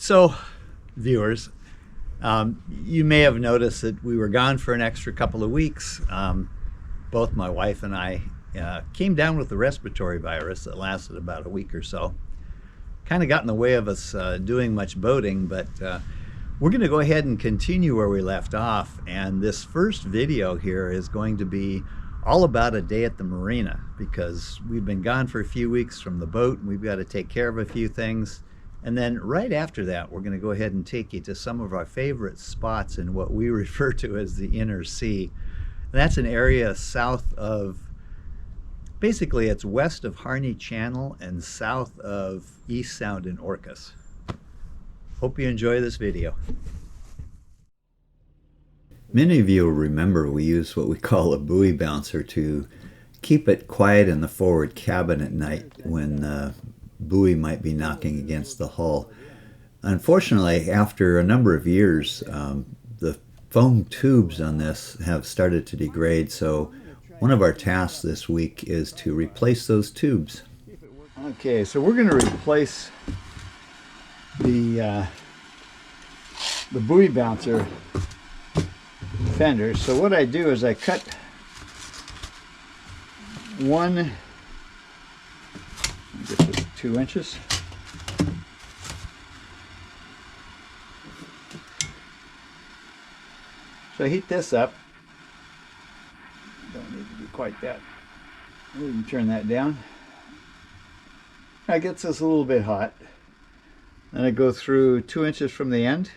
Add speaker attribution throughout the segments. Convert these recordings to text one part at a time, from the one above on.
Speaker 1: So, viewers, you may have noticed that we were gone for an extra couple of weeks. Both my wife and I came down with the respiratory virus that lasted about a week or so. Kind of got in the way of us doing much boating, but we're going to go ahead and continue where we left off. And this first video here is going to be all about a day at the marina, because we've been gone for a few weeks from the boat and we've got to take care of a few things. And then right after that, we're going to go ahead and take you to some of our favorite spots in what we refer to as the inner sea. And that's an area south of, basically it's west of Harney Channel and south of East Sound in Orcas. Hope you enjoy this video. Many of you will remember we use what we call a buoy bouncer to keep it quiet in the forward cabin at night when the buoy might be knocking against the hull. Unfortunately, after a number of years, the foam tubes on this have started to degrade, so one of our tasks this week is to replace those tubes. Okay, so we're going to replace the buoy bouncer fenders. So what I do is I cut one, I guess it's 2 inches. So I heat this up. Don't need to be quite that. We can turn that down. That gets us a little bit hot. Then I go through 2 inches from the end.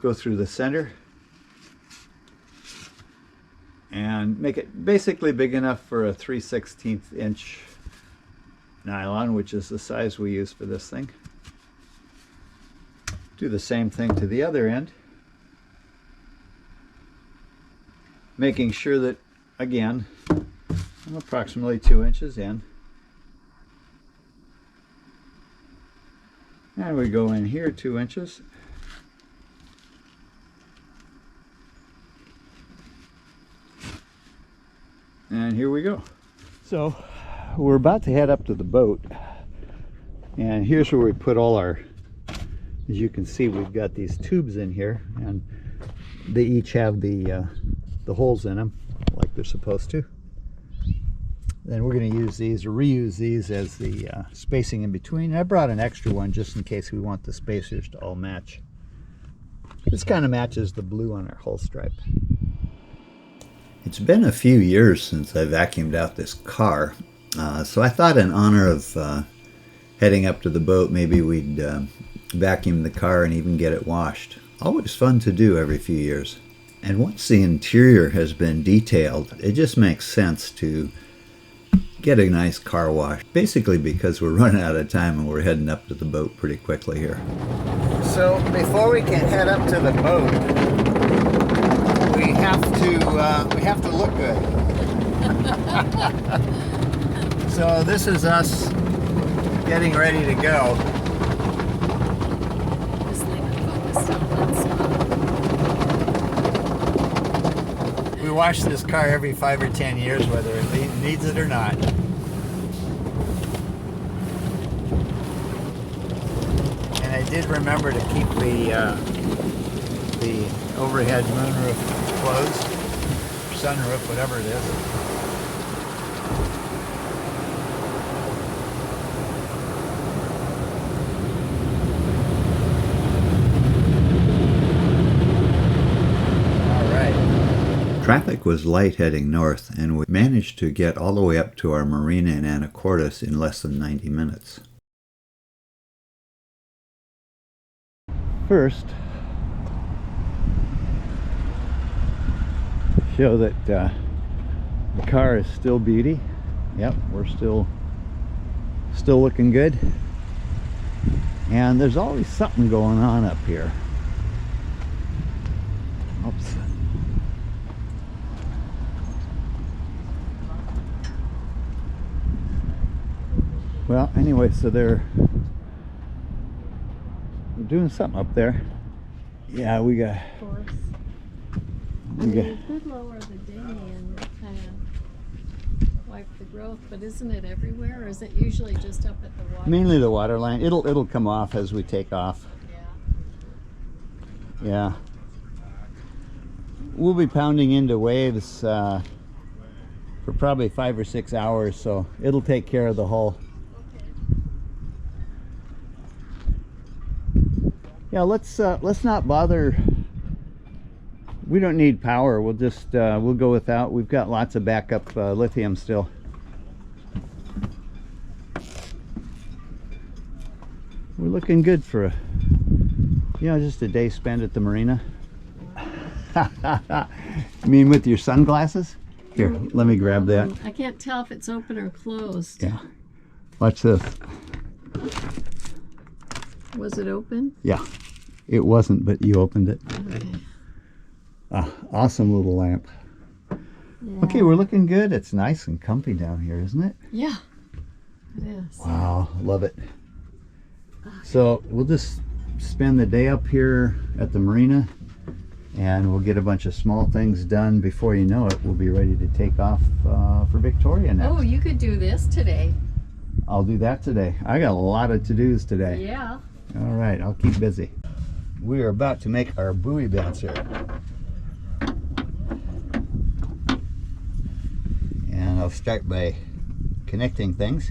Speaker 1: Go through the center and make it basically big enough for a 3/16 inch nylon, which is the size we use for this thing. Do the same thing to the other end, making sure that, again, I'm approximately 2 inches in. And we go in here 2 inches. And here we go. So we're about to head up to the boat, and here's where we put all our, as you can see, we've got these tubes in here, and they each have the holes in them like they're supposed to. Then we're going to use these, or reuse these, as the spacing in between. I brought an extra one just in case we want the spacers to all match. This kind of matches the blue on our hull stripe. It's been a few years since I vacuumed out this car, so I thought in honor of heading up to the boat, maybe we'd vacuum the car and even get it washed. Always fun to do every few years. And once the interior has been detailed, it just makes sense to get a nice car wash, basically because we're running out of time and we're heading up to the boat pretty quickly here. So before we can head up to the boat, we have to look good. So this is us getting ready to go. We wash this car every 5 or 10 years, whether it needs it or not. And I did remember to keep the overhead moonroof closed, sunroof, whatever it is. All right. Traffic was light heading north, and we managed to get all the way up to our marina in Anacortes in less than 90 minutes. First, show that the car is still beauty. Yep, we're still looking good. And there's always something going on up here. Oops. Well, anyway, so they're doing something up there. Yeah, we got.
Speaker 2: We could lower the dinghy and kind of wipe the growth, but isn't it everywhere, or is it usually just up at the water?
Speaker 1: Mainly the water line. It'll come off as we take off.
Speaker 2: Yeah.
Speaker 1: Yeah. We'll be pounding into waves for probably 5 or 6 hours, so it'll take care of the hull.
Speaker 2: Okay.
Speaker 1: Yeah, let's not bother. We don't need power. We'll just we'll go without. We've got lots of backup lithium still. We're looking good for a, just a day spent at the marina. You mean with your sunglasses? Here, let me grab that.
Speaker 2: I can't tell if it's open or closed.
Speaker 1: Yeah. Watch this.
Speaker 2: Was it open?
Speaker 1: Yeah. It wasn't, but you opened it.
Speaker 2: Okay.
Speaker 1: Awesome little lamp.
Speaker 2: Yeah.
Speaker 1: Okay, we're looking good. It's nice and comfy down here, isn't it?
Speaker 2: Yeah, it is.
Speaker 1: Wow, love it. So we'll just spend the day up here at the marina, and we'll get a bunch of small things done. Before you know it, we'll be ready to take off for Victoria next.
Speaker 2: Oh, you could do this today.
Speaker 1: I'll do that today. I got a lot of to-dos today.
Speaker 2: Yeah.
Speaker 1: All right, I'll keep busy. We are about to make our buoy bouncer. And I'll start by connecting things.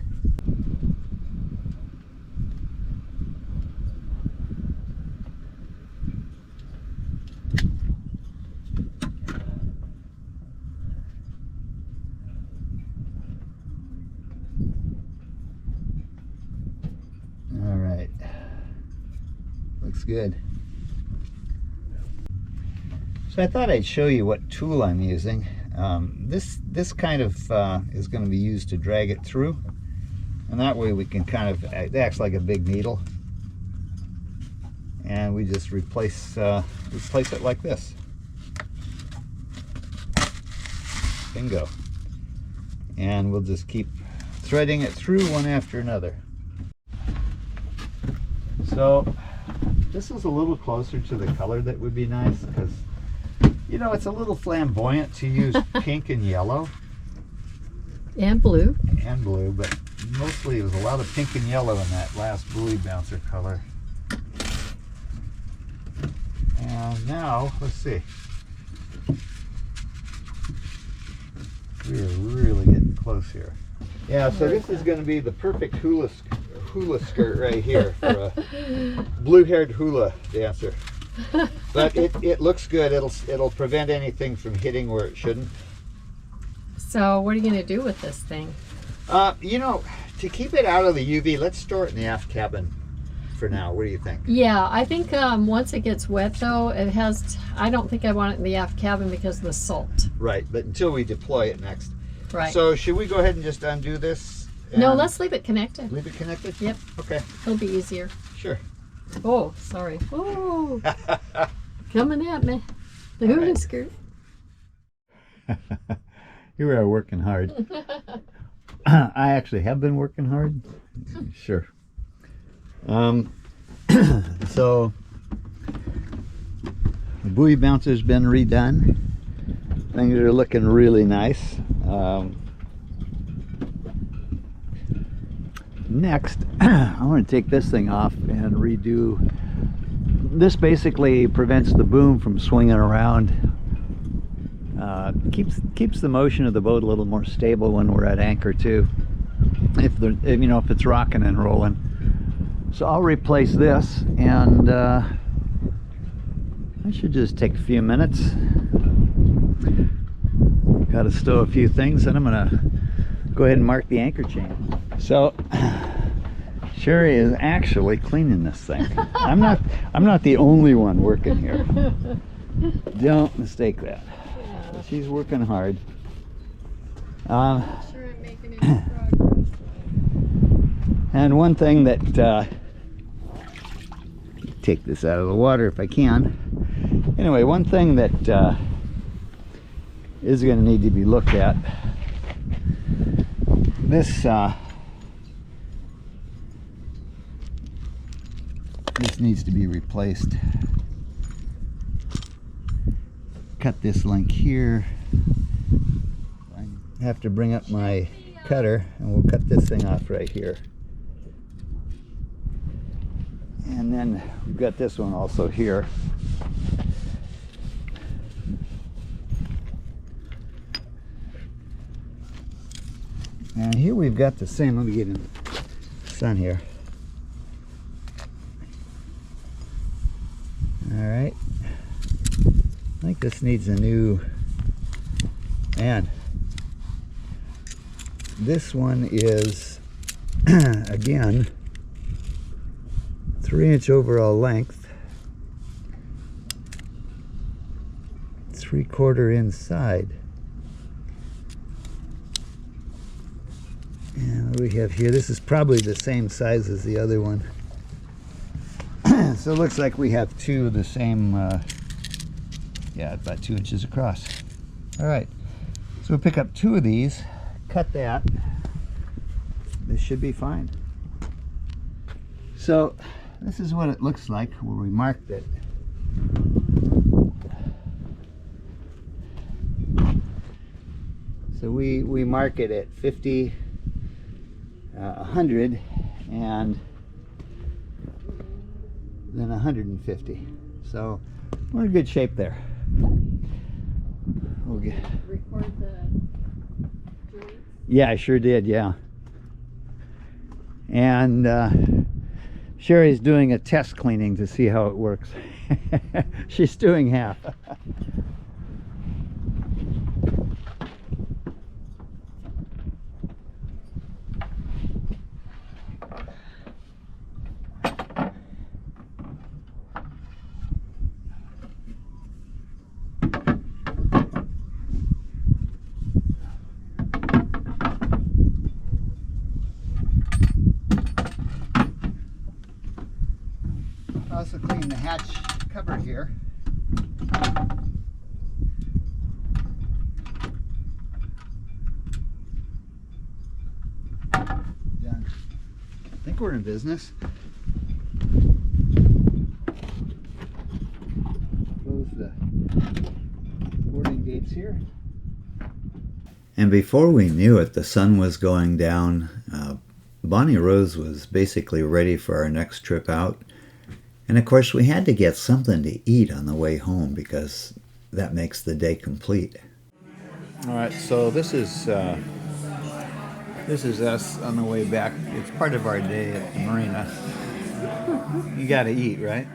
Speaker 1: All right, looks good. So I thought I'd show you what tool I'm using. This kind of is going to be used to drag it through, and that way we can kind of, it acts like a big needle, and we just replace it like this. Bingo. And we'll just keep threading it through one after another. So this is a little closer to the color that would be nice, because it's a little flamboyant to use pink and yellow.
Speaker 2: And blue.
Speaker 1: And blue, but mostly it was a lot of pink and yellow in that last buoy bouncer color. And now, let's see. We're really getting close here. Yeah, so this is going to be the perfect hula skirt right here for a blue-haired hula dancer. But it looks good. It'll prevent anything from hitting where it shouldn't.
Speaker 2: So what are you going to do with this thing?
Speaker 1: To keep it out of the UV, let's store it in the aft cabin for now. What do you think?
Speaker 2: Yeah, I think once it gets wet though, I don't think I want it in the aft cabin because of the salt.
Speaker 1: Right, but until we deploy it next.
Speaker 2: Right.
Speaker 1: So should we go ahead and just undo this?
Speaker 2: No, let's leave it connected.
Speaker 1: Leave it connected?
Speaker 2: Yep.
Speaker 1: Okay.
Speaker 2: It'll be easier.
Speaker 1: Sure.
Speaker 2: Oh, sorry. Oh, coming at me. The hula skirt.
Speaker 1: You are working hard. I actually have been working hard. Sure. So the buoy bouncer's been redone. Things are looking really nice. Next, I want to take this thing off and redo. This basically prevents the boom from swinging around. Keeps the motion of the boat a little more stable when we're at anchor too. If it's rocking and rolling. So I'll replace this, and I should just take a few minutes. Got to stow a few things, and I'm gonna go ahead and mark the anchor chain. So Sherry is actually cleaning this thing. I'm not the only one working here. Don't mistake that. Yeah. She's working hard.
Speaker 2: Sure, I'm making any progress.
Speaker 1: And one thing that take this out of the water if I can. Anyway, one thing that is going to need to be looked at. This needs to be replaced. Cut this link here. have to bring up my cutter, and we'll cut this thing off right here. And then we've got this one also here. And here we've got the same, let me get in the sun here. Alright. I think this needs a new, man. This one is, again, 3-inch overall length, 3/4 inside. And what do we have here? This is probably the same size as the other one. So it looks like we have two of the same, yeah, about 2 inches across. All right, so we'll pick up 2 of these, cut that. This should be fine. So this is what it looks like where we marked it. So we mark it at 50, 100, and then 150. So we're in good shape there. We'll get,
Speaker 2: Record the joints.
Speaker 1: yeah, I sure did, yeah. And Sherry's doing a test cleaning to see how it works. She's doing half. Also clean the hatch cover here. Done. I think we're in business. Close the boarding gates here. And before we knew it, the sun was going down. Bonnie Rose was basically ready for our next trip out. And of course, we had to get something to eat on the way home because that makes the day complete. All right, so this is us on the way back. It's part of our day at the marina. You got to eat, right?